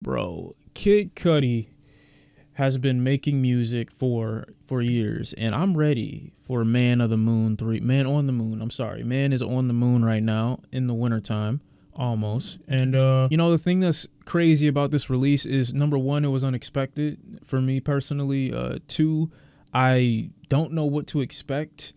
Bro, Kid Cudi has been making music for years, and I'm ready for Man of the Moon 3. Man on the Moon, I'm sorry. Man is on the moon right now in the wintertime, almost. And, you know, the thing that's crazy about this release is, number one, it was unexpected for me personally. Two, I don't know what to expect,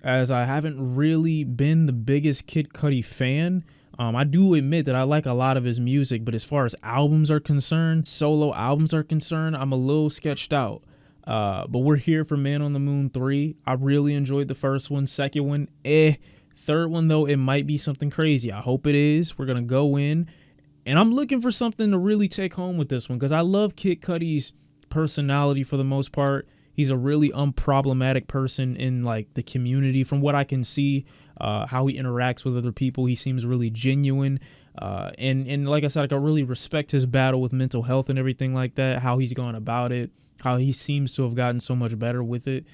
as I haven't really been the biggest Kid Cudi fan. I do admit that I like a lot of his music, but as far as albums are concerned, solo albums are concerned, I'm a little sketched out. But we're here for Man on the Moon 3. I really enjoyed the first one. Second one, Third one, though, it might be something crazy. I hope it is. We're going to go in, and I'm looking for something to really take home with this one, because I love Kid Cudi's personality for the most part. He's a really unproblematic person in, like, the community from what I can see. How he interacts with other people, he seems really genuine, and like I said, I really respect his battle with mental health and everything like that, how he's gone about it, how he seems to have gotten so much better with it.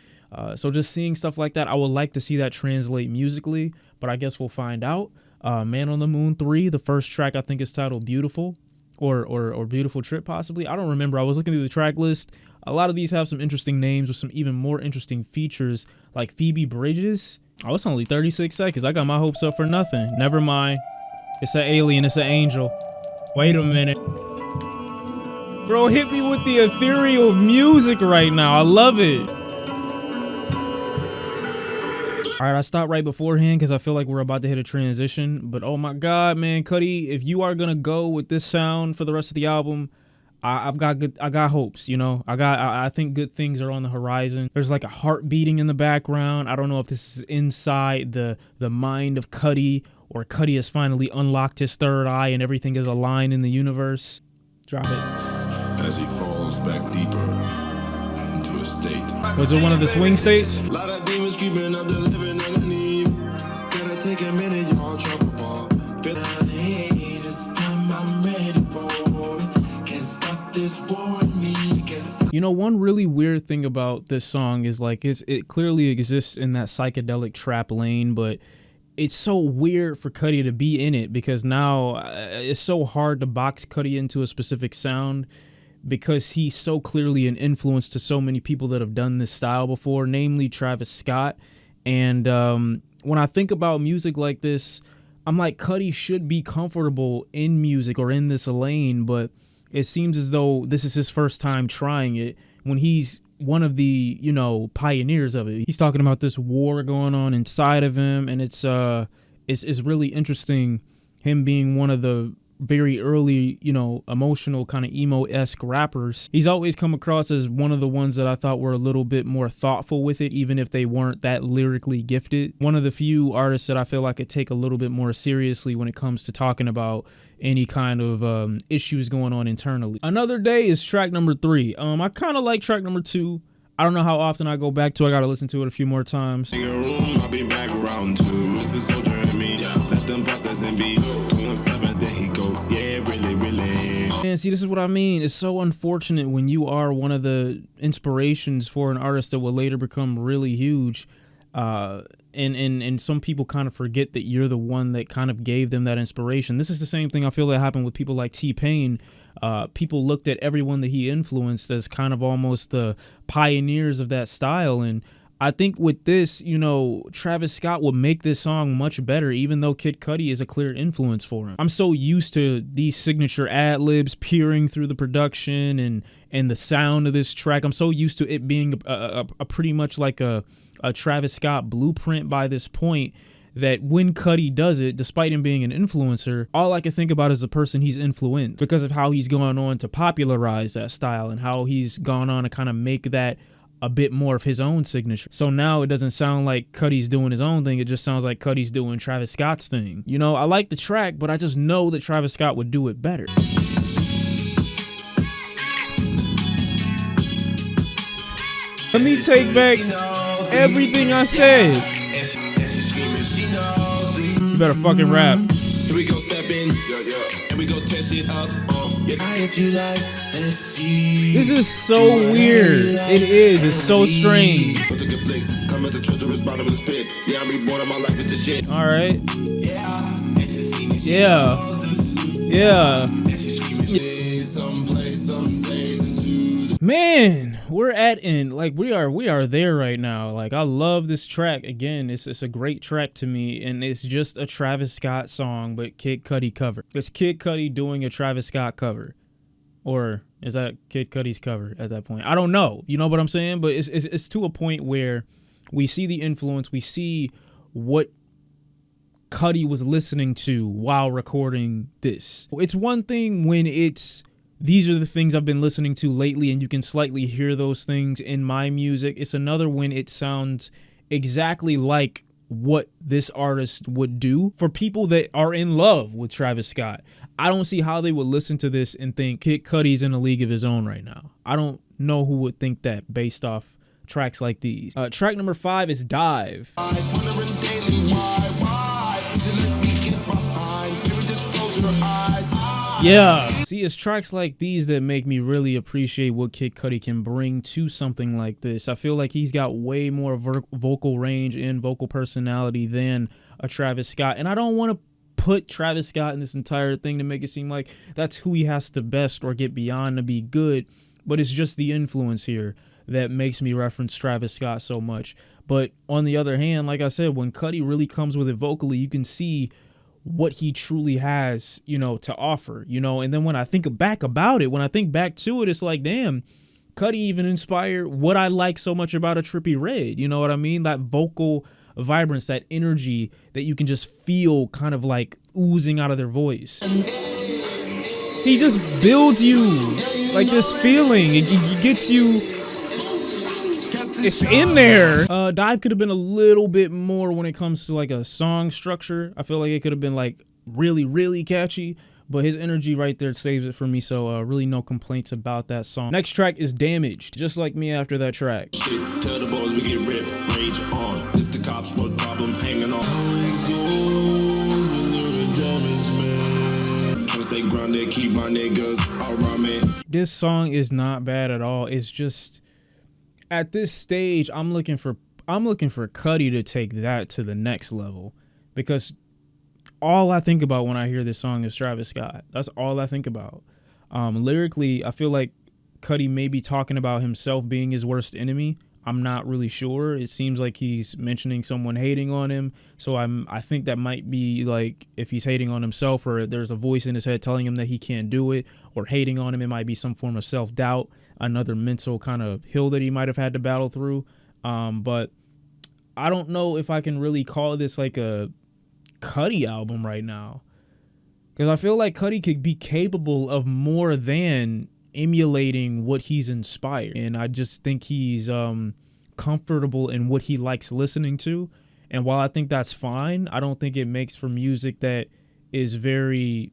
So just seeing stuff like that, I would like to see that translate musically, but I guess we'll find out. Man on the Moon 3, the first track I think is titled Beautiful, or Beautiful Trip possibly. I don't remember. I was looking through the track list. A lot of these have some interesting names with some even more interesting features, like Phoebe Bridgers. Oh, it's only 36 seconds. I got my hopes up for nothing. Never mind. It's an alien. It's an angel. Wait a minute. Bro, hit me with the ethereal music right now. I love it. All right, I stopped right beforehand because I feel like we're about to hit a transition. But oh my God, man, Cudi, if you are gonna go with this sound for the rest of the album, I got hopes, you know. I think good things are on the horizon. There's like a heart beating in the background. I don't know if this is inside the mind of Cudi, or Cudi has finally unlocked his third eye and everything is aligned in the universe. Drop it. As he falls back deeper into a state. Was it one of the swing states? A lot of demons creeping up the living underneath. Gotta take a minute, y'all trouble fall. This time I'm ready for it. Can't stop this war in me. You know, one really weird thing about this song is like it clearly exists in that psychedelic trap lane, but it's so weird for Cudi to be in it, because now it's so hard to box Cudi into a specific sound, because he's so clearly an influence to so many people that have done this style before, namely Travis Scott. And when I think about music like this, I'm like, Cudi should be comfortable in music or in this lane, but it seems as though this is his first time trying it, when he's one of the, you know, pioneers of it. He's talking about this war going on inside of him, and it's really interesting, him being one of the very early, you know, emotional kind of emo-esque rappers. He's always come across as one of the ones that I thought were a little bit more thoughtful with it, even if they weren't that lyrically gifted. One of the few artists that I feel like could take a little bit more seriously when it comes to talking about any kind of issues going on internally. Another Day is track number 3. I kind of like track number 2. I don't know how often I go back to it. I gotta listen to it a few more times. I'll be back around too. It's the soldier in me. Let them brothers and be 27. There he go. Yeah, really. Man, see, this is what I mean. It's so unfortunate when you are one of the inspirations for an artist that will later become really huge. And some people kind of forget that you're the one that kind of gave them that inspiration. This is the same thing I feel that happened with people like T-Pain. People looked at everyone that he influenced as kind of almost the pioneers of that style. And I think with this, you know, Travis Scott would make this song much better, even though Kid Cudi is a clear influence for him. I'm so used to these signature ad-libs peering through the production and the sound of this track. I'm so used to it being a pretty much like a Travis Scott blueprint by this point, that when Cudi does it, despite him being an influencer, all I can think about is the person he's influenced, because of how he's gone on to popularize that style and how he's gone on to kind of make that a bit more of his own signature. So now it doesn't sound like Cudi's doing his own thing. It just sounds like Cudi's doing Travis Scott's thing. You know, I like the track, but I just know that Travis Scott would do it better. Let me take back everything I said. You better fucking rap. Here we go, step in. And we go test it up. This is so weird. It is. It's so strange. All right. Yeah. some days into Man, we're we are there right now. Like, I love this track. Again, it's a great track to me, and it's just a Travis Scott song, but Kid Cudi cover. It's Kid Cudi doing a Travis Scott cover, or is that Kid Cudi's cover at that point? I don't know. You know what I'm saying? But it's to a point where we see the influence, we see what Cudi was listening to while recording this. It's one thing when these are the things I've been listening to lately, and you can slightly hear those things in my music. It's another when it sounds exactly like what this artist would do. For people that are in love with Travis Scott, I don't see how they would listen to this and think Kid Cudi's in a league of his own right now. I don't know who would think that based off tracks like these. Track number 5 is Dive. Yeah. See, it's tracks like these that make me really appreciate what Kid Cudi can bring to something like this. I feel like he's got way more vocal range and vocal personality than a Travis Scott. And I don't want to put Travis Scott in this entire thing to make it seem like that's who he has to best or get beyond to be good. But it's just the influence here that makes me reference Travis Scott so much. But on the other hand, like I said, when Cudi really comes with it vocally, you can see what he truly has, to offer, and then when I think back about it, when I think back to it, it's like, damn, Cudi even inspired what I like so much about a Trippie Redd. You know what I mean? That vocal vibrance, that energy that you can just feel kind of like oozing out of their voice. He just builds you like this feeling. It gets you. It's in there. Dive could have been a little bit more when it comes to like a song structure. I feel like it could have been like really, really catchy, but his energy right there saves it for me. So really no complaints about that song. Next track is Damaged, just like me after that track. shit. Tell the boys we get ripped, rage on. It's the cops, what problem hanging on. How it goes when you're a damaged man. Trying to stay grounded, keep my niggas around me. This song is not bad at all. It's just, at this stage, I'm looking for Cudi to take that to the next level, because all I think about when I hear this song is Travis Scott. That's all I think about. Lyrically, I feel like Cudi may be talking about himself being his worst enemy. I'm not really sure. It seems like he's mentioning someone hating on him. So I think that might be like if he's hating on himself, or there's a voice in his head telling him that he can't do it, or hating on him. It might be some form of self-doubt, another mental kind of hill that he might have had to battle through. But I don't know if I can really call this like a Cudi album right now, because I feel like Cudi could be capable of more than emulating what he's inspired, and I just think he's comfortable in what he likes listening to. And while I think that's fine, I don't think it makes for music that is very,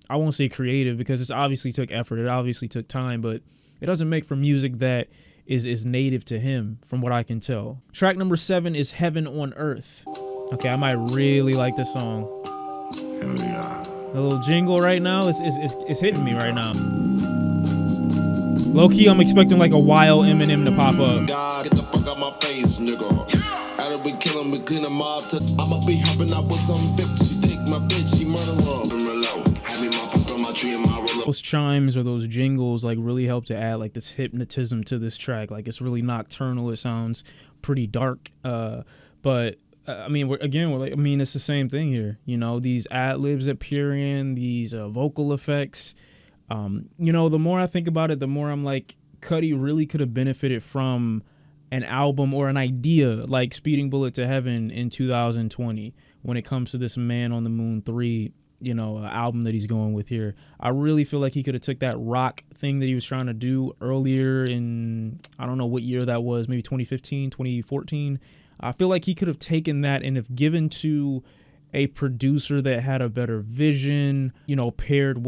I won't say creative, because it's obviously took effort, it obviously took time, but it doesn't make for music that is native to him, from what I can tell. Track number 7 is Heaven on Earth. Okay, I might really like this song. The little jingle right now is hitting me right now. Low key, I'm expecting like a wild Eminem to pop up. God, get the fuck out my face, nigga. After we kill him, we clean him up. I'ma be hopping up with some bitch. She take my bitch, she murder her. Have me my fuck on my tree and my roller. Those chimes or those jingles like really help to add like this hypnotism to this track. Like, it's really nocturnal. It sounds pretty dark. But I mean, it's the same thing here. These ad libs that peer in, these vocal effects. The more I think about it, the more I'm like, Cudi really could have benefited from an album or an idea like Speeding Bullet to Heaven in 2020 when it comes to this Man on the Moon 3, album that he's going with here. I really feel like he could have took that rock thing that he was trying to do earlier in, I don't know what year that was, maybe 2015, 2014. I feel like he could have taken that and if given to a producer that had a better vision, paired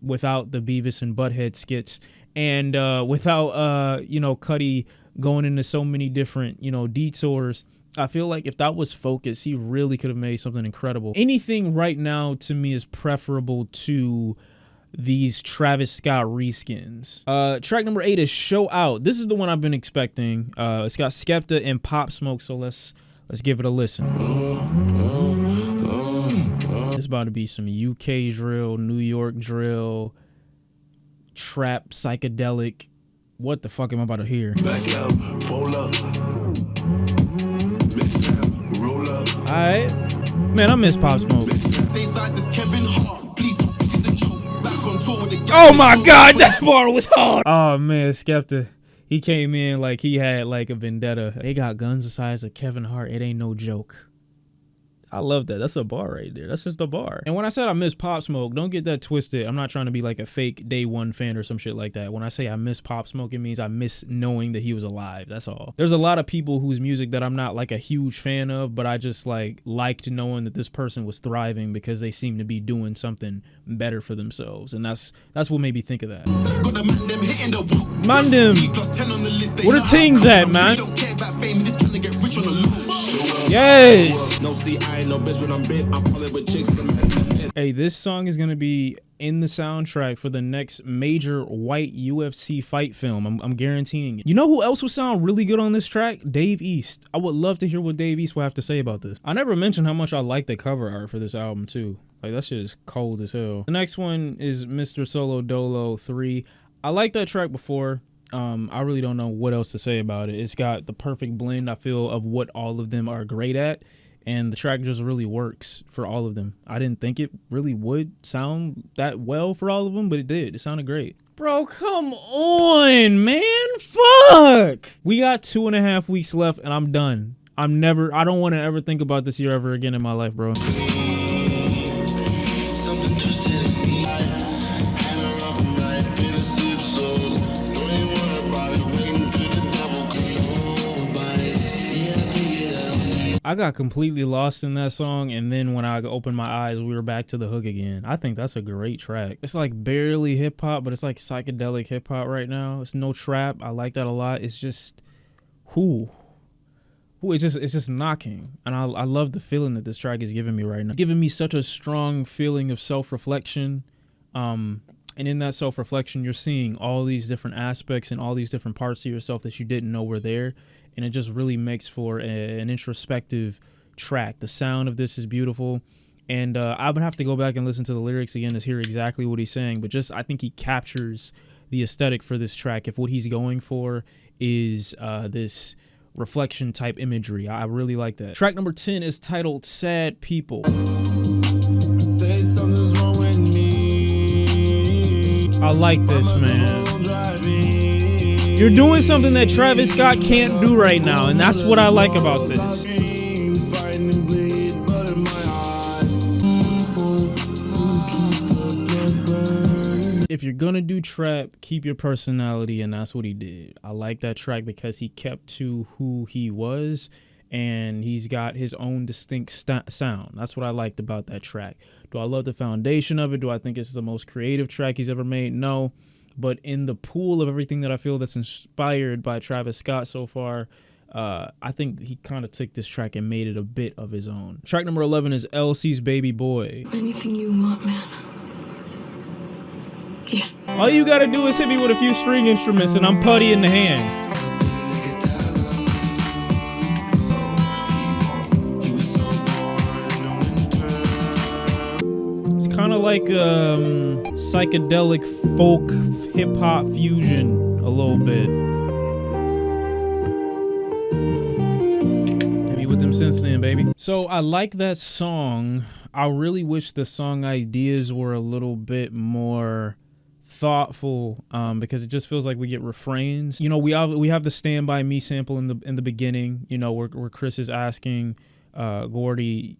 without the Beavis and Butthead skits, and without Cudi going into so many different detours. I feel like if that was focus, he really could have made something incredible. Anything right now to me is preferable to these Travis Scott reskins. Track number 8 is Show Out. This is the one I've been expecting. It's got Skepta and Pop Smoke, so let's give it a listen. It's about to be some UK drill, New York drill, trap, psychedelic. What the fuck am I about to hear? Back out, roll up. Midtown, roll up. Alright. Man, I miss Pop Smoke. Same size as Kevin Hart. Please don't think it's a joke. Back on tour with the guys. Oh my god, that bar was hard. Oh man, Skepta. He came in like he had like a vendetta. They got guns the size of Kevin Hart. It ain't no joke. I love that. That's a bar right there. That's just a bar. And when I said I miss Pop Smoke, don't get that twisted. I'm not trying to be like a fake day one fan or some shit like that. When I say I miss Pop Smoke, it means I miss knowing that he was alive. That's all. There's a lot of people whose music that I'm not like a huge fan of, but I just like liked knowing that this person was thriving because they seem to be doing something better for themselves. And that's what made me think of that. Man them. Where the tings at, man? Yes. No, see, I ain't no bitch when I'm bit. I'm pulling with chicks. Hey, this song is gonna be in the soundtrack for the next major white UFC fight film. I'm guaranteeing it. You know who else would sound really good on this track? Dave East. I would love to hear what Dave East will have to say about this. I never mentioned how much I like the cover art for this album too. Like that shit is cold as hell. The next one is Mr. Solo Dolo 3. I liked that track before. I really don't know what else to say about it. It's got the perfect blend, I feel, of what all of them are great at. And the track just really works for all of them. I didn't think it really would sound that well for all of them, but it did. It sounded great. Bro, come on, man. Fuck. We got 2.5 weeks left and I'm done. I don't want to ever think about this year ever again in my life, bro. I got completely lost in that song, and then when I opened my eyes, we were back to the hook again. I think that's a great track. It's like barely hip hop, but it's like psychedelic hip hop right now. It's no trap. I like that a lot. It's just it's just knocking, and I love the feeling that this track is giving me right now. It's giving me such a strong feeling of self-reflection, and in that self-reflection, you're seeing all these different aspects and all these different parts of yourself that you didn't know were there. And it just really makes for an introspective track. The sound of this is beautiful. And I would have to go back and listen to the lyrics again to hear exactly what he's saying. But just I think he captures the aesthetic for this track. If what he's going for is this reflection type imagery, I really like that. Track number 10 is titled Sad People. Say something's wrong with me. I like this, man. You're doing something that Travis Scott can't do right now, and that's what I like about this. If you're gonna do trap, keep your personality, and that's what he did. I like that track because he kept to who he was, and he's got his own distinct sound. That's what I liked about that track. Do I love the foundation of it? Do I think it's the most creative track he's ever made? No. But in the pool of everything that I feel that's inspired by Travis Scott so far, I think he kind of took this track and made it a bit of his own. Track number 11 is Elsie's Baby Boy. Anything you want, man. Yeah. All you gotta do is hit me with a few string instruments and I'm putty in the hand. It's kind of like psychedelic folk hip hop fusion a little bit. Hit me with them synths then, baby. So I like that song. I really wish the song ideas were a little bit more thoughtful, because it just feels like we get refrains. You know, we have the Stand By Me sample in the beginning, you know, where Chris is asking Gordy.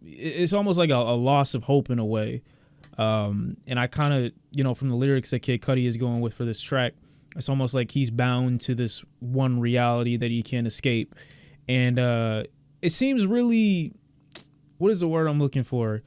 It's almost like a loss of hope in a way. And I kind of, you know, from the lyrics that Kid Cudi is going with for this track, it's almost like he's bound to this one reality that he can't escape. And it seems really, what is the word I'm looking for?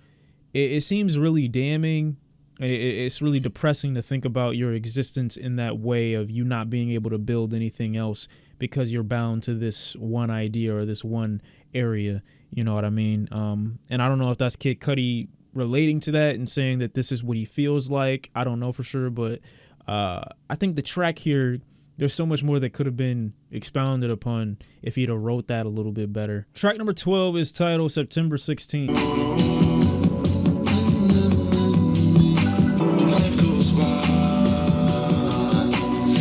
It seems really damning. It's really depressing to think about your existence in that way of you not being able to build anything else because you're bound to this one idea or this one area. You know what I mean? And I don't know if that's Kid Cudi relating to that and saying that this is what he feels like. I don't know for sure, but I think the track here, there's so much more that could have been expounded upon if he'd have wrote that a little bit better. Track number 12 is titled September 16th.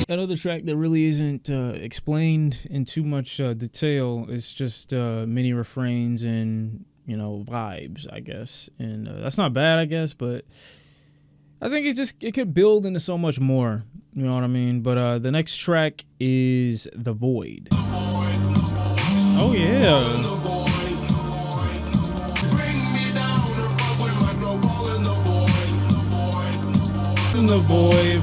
Another track that really isn't explained in too much detail. It's just mini refrains and, you know, vibes, I guess. And that's not bad, I guess, but I think it could build into so much more. You know what I mean? But the next track is The Void. Oh, yeah. The Void.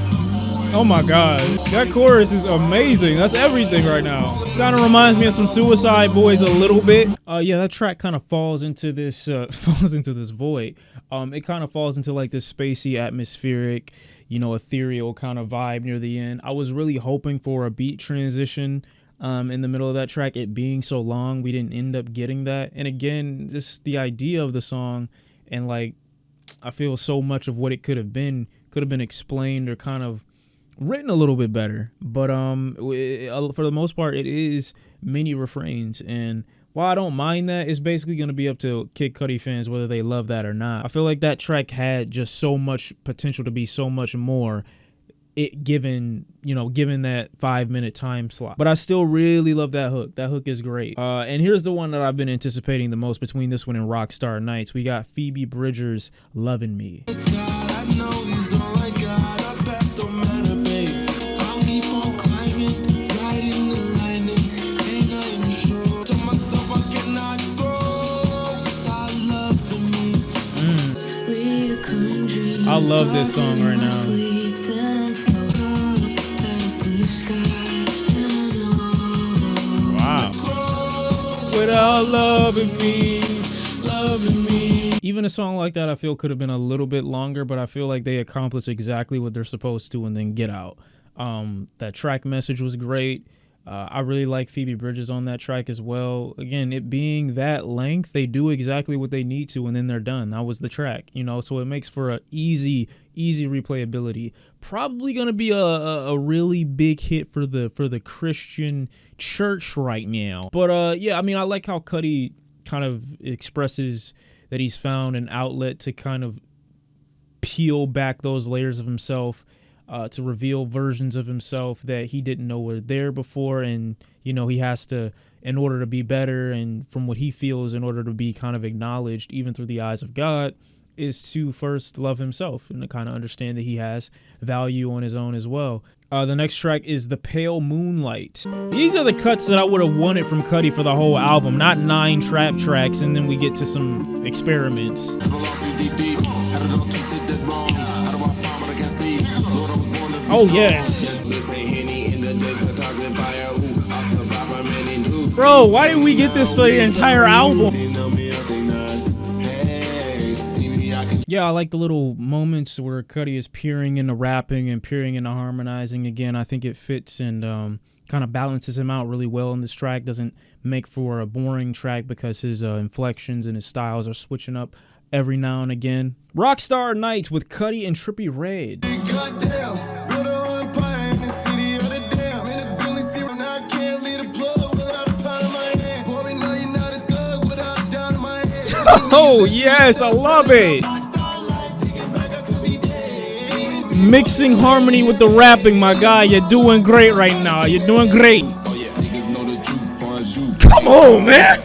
Oh my god, that chorus is amazing. That's everything right now. Kind of reminds me of some Suicide Boys a little bit. Yeah, that track kind of falls into this void. It kind of falls into like this spacey, atmospheric, you know, ethereal kind of vibe near the end. I was really hoping for a beat transition in the middle of that track. It being so long, we didn't end up getting that. And again, just the idea of the song and like, I feel so much of what it could have been explained or kind of written a little bit better. But for the most part, it is mini refrains, and while I don't mind that, it's basically going to be up to Kid Cudi fans whether they love that or not. I feel like that track had just so much potential to be so much more, given that 5-minute time slot. But I still really love that hook. That hook is great. And here's the one that I've been anticipating the most between this one and Rockstar Nights. We got Phoebe Bridgers, Lovin Me. I love this song right now. Wow. Without loving me. Even a song like that I feel could have been a little bit longer, but I feel like they accomplished exactly what they're supposed to and then Get Out. That track message was great. I really like Phoebe Bridgers on that track as well. Again, it being that length, they do exactly what they need to and then they're done. That was the track, you know, so it makes for a easy replayability. Probably gonna be a really big hit for the Christian church right now. But yeah, I mean, I like how Cudi kind of expresses that he's found an outlet to kind of peel back those layers of himself, to reveal versions of himself that he didn't know were there before. And, you know, he has to, in order to be better and from what he feels, in order to be kind of acknowledged, even through the eyes of God, is to first love himself and to kind of understand that he has value on his own as well. The next track is The Pale Moonlight. These are the cuts that I would have wanted from Cudi for the whole album, not 9 trap tracks and then we get to some experiments. Oh, yes. Bro, why didn't we get this for the entire album? Yeah, I like the little moments where Cudi is peering into rapping and peering into harmonizing. Again, I think it fits and kind of balances him out really well in this track. Doesn't make for a boring track because his inflections and his styles are switching up every now and again. Rockstar Nights with Cudi and Trippie Redd. Oh, yes, I love it. Mixing harmony with the rapping, my guy. You're doing great right now. You're doing great. Come on, man.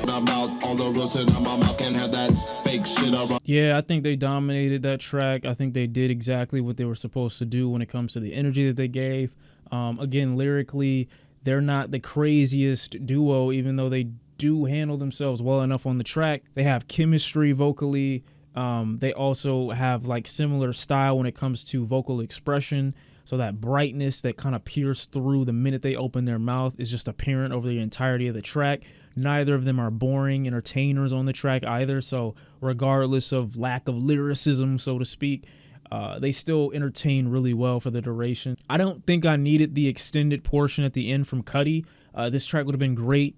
Yeah, I think they dominated that track. I think they did exactly what they were supposed to do when it comes to the energy that they gave. Again, lyrically, they're not the craziest duo, even though they do handle themselves well enough on the track. They have chemistry vocally. They also have like similar style when it comes to vocal expression. So that brightness that kind of pierces through the minute they open their mouth is just apparent over the entirety of the track. Neither of them are boring entertainers on the track either. So regardless of lack of lyricism, so to speak, they still entertain really well for the duration. I don't think I needed the extended portion at the end from Cudi. This track would have been great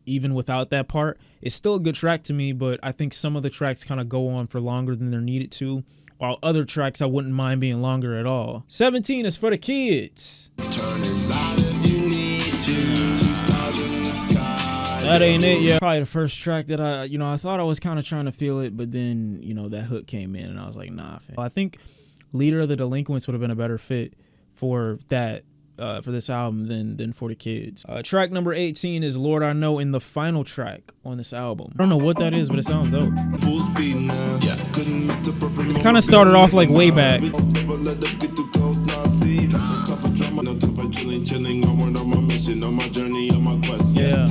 even without that part. It's still a good track to me, but I think some of the tracks kind of go on for longer than they're needed to, while other tracks I wouldn't mind being longer at all. 17 is for the kids. That ain't it yet. Probably the first track that I thought I was kind of trying to feel it, but then, that hook came in and I was like, nah, fam. I think Leader of the Delinquents would have been a better fit for that for this album than for the Kidz. Track number 18 is Lord I Know, in the final track on this album. I don't know what that is, but it sounds dope. Full speed now. Yeah. It's kind of started off like way back. Yeah.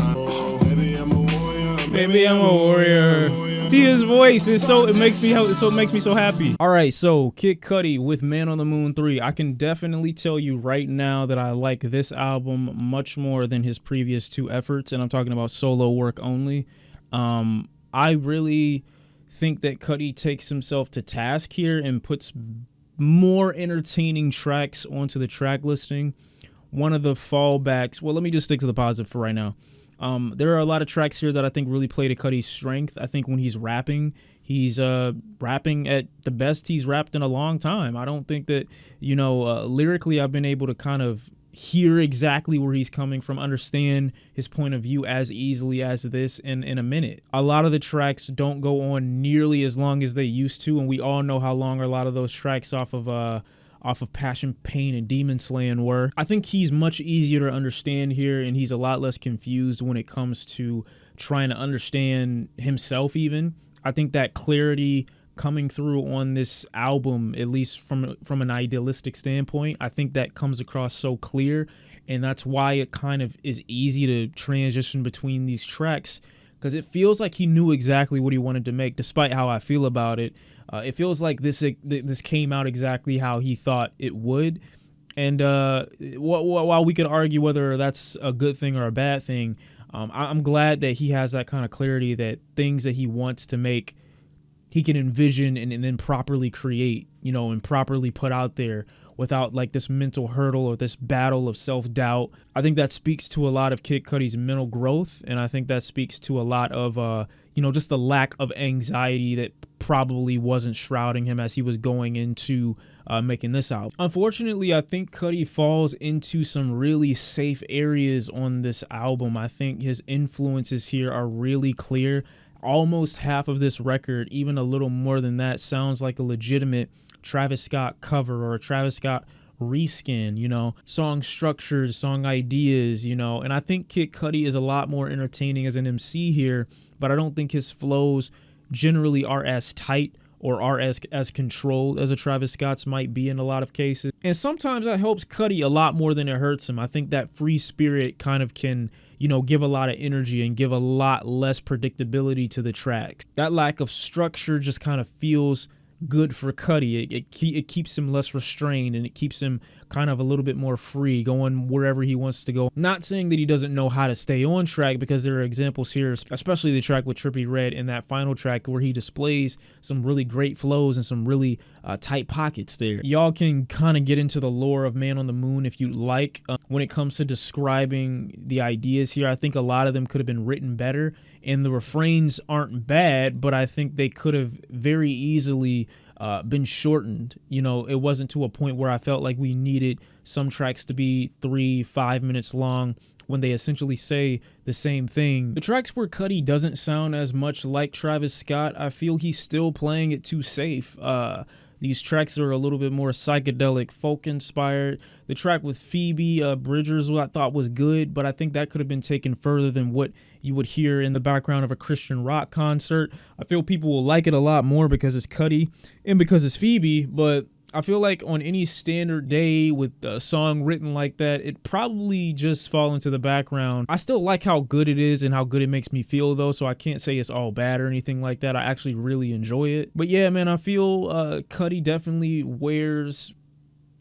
Baby, I'm a warrior. See his voice, it makes me so happy. All right, so Kid Cudi with Man on the Moon 3. I can definitely tell you right now that I like this album much more than his previous two efforts, and I'm talking about solo work only. I really think that Cudi takes himself to task here and puts more entertaining tracks onto the track listing. One of the fallbacks, well, let me just stick to the positive for right now. There are a lot of tracks here that I think really play to Cudi's strength. I think when he's he's rapping at the best he's rapped in a long time. I don't think that, lyrically I've been able to kind of hear exactly where he's coming from, understand his point of view as easily as this in a minute. A lot of the tracks don't go on nearly as long as they used to, and we all know how long a lot of those tracks off of Passion, Pain, and Demon Slaying were. I think he's much easier to understand here, and he's a lot less confused when it comes to trying to understand himself even. I think that clarity coming through on this album, at least from an idealistic standpoint, I think that comes across so clear, and that's why it kind of is easy to transition between these tracks, because it feels like he knew exactly what he wanted to make, despite how I feel about it. It feels like this came out exactly how he thought it would. And while we could argue whether that's a good thing or a bad thing, I'm glad that he has that kind of clarity that things that he wants to make, he can envision and then properly create, and properly put out there without like this mental hurdle or this battle of self-doubt. I think that speaks to a lot of Kid Cudi's mental growth, and I think that speaks to a lot of just the lack of anxiety that probably wasn't shrouding him as he was going into making this album. Unfortunately, I think Cudi falls into some really safe areas on this album. I think his influences here are really clear. Almost half of this record, even a little more than that, sounds like a legitimate Travis Scott cover or a Travis Scott reskin, song structures, song ideas, and I think Kid Cudi is a lot more entertaining as an MC here, but I don't think his flows generally are as tight or are as controlled as a Travis Scott's might be in a lot of cases. And sometimes that helps Cudi a lot more than it hurts him. I think that free spirit kind of can, give a lot of energy and give a lot less predictability to the tracks. That lack of structure just kind of feels good for Cudi. It keeps him less restrained, and it keeps him kind of a little bit more free, going wherever he wants to go. Not saying that he doesn't know how to stay on track, because there are examples here, especially the track with Trippie Redd in that final track where he displays some really great flows and some really tight pockets there. Y'all can kind of get into the lore of Man on the Moon if you like. When it comes to describing the ideas here, I think a lot of them could have been written better, and the refrains aren't bad, but I think they could have very easily been shortened. It wasn't to a point where I felt like we needed some tracks to be 3-5 minutes long when they essentially say the same thing. The tracks where Cudi doesn't sound as much like Travis Scott, I feel he's still playing it too safe. These tracks are a little bit more psychedelic, folk inspired. The track with Phoebe Bridgers, who I thought was good, but I think that could have been taken further than what you would hear in the background of a Christian rock concert. I feel people will like it a lot more because it's Cudi and because it's Phoebe, but I feel like on any standard day with a song written like that, it probably just fall into the background. I still like how good it is and how good it makes me feel though, so I can't say it's all bad or anything like that. I actually really enjoy it. But yeah, man, I feel Cudi definitely wears,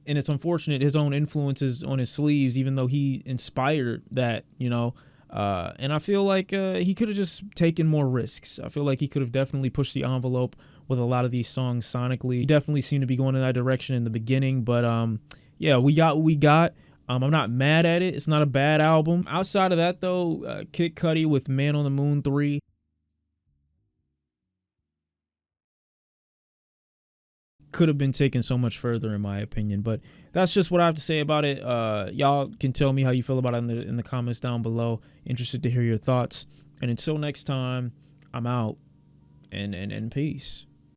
and it's unfortunate, his own influences on his sleeves, even though he inspired that, and I feel like he could have just taken more risks. I feel like he could have definitely pushed the envelope with a lot of these songs sonically. He definitely seemed to be going in that direction in the beginning, but yeah, we got what we got. I'm not mad at it. It's not a bad album. Outside of that though, Kid Cudi with Man on the Moon 3 could have been taken so much further in my opinion, but that's just what I have to say about it. Y'all can tell me how you feel about it in the comments down below. Interested to hear your thoughts, and until next time, I'm out, and peace.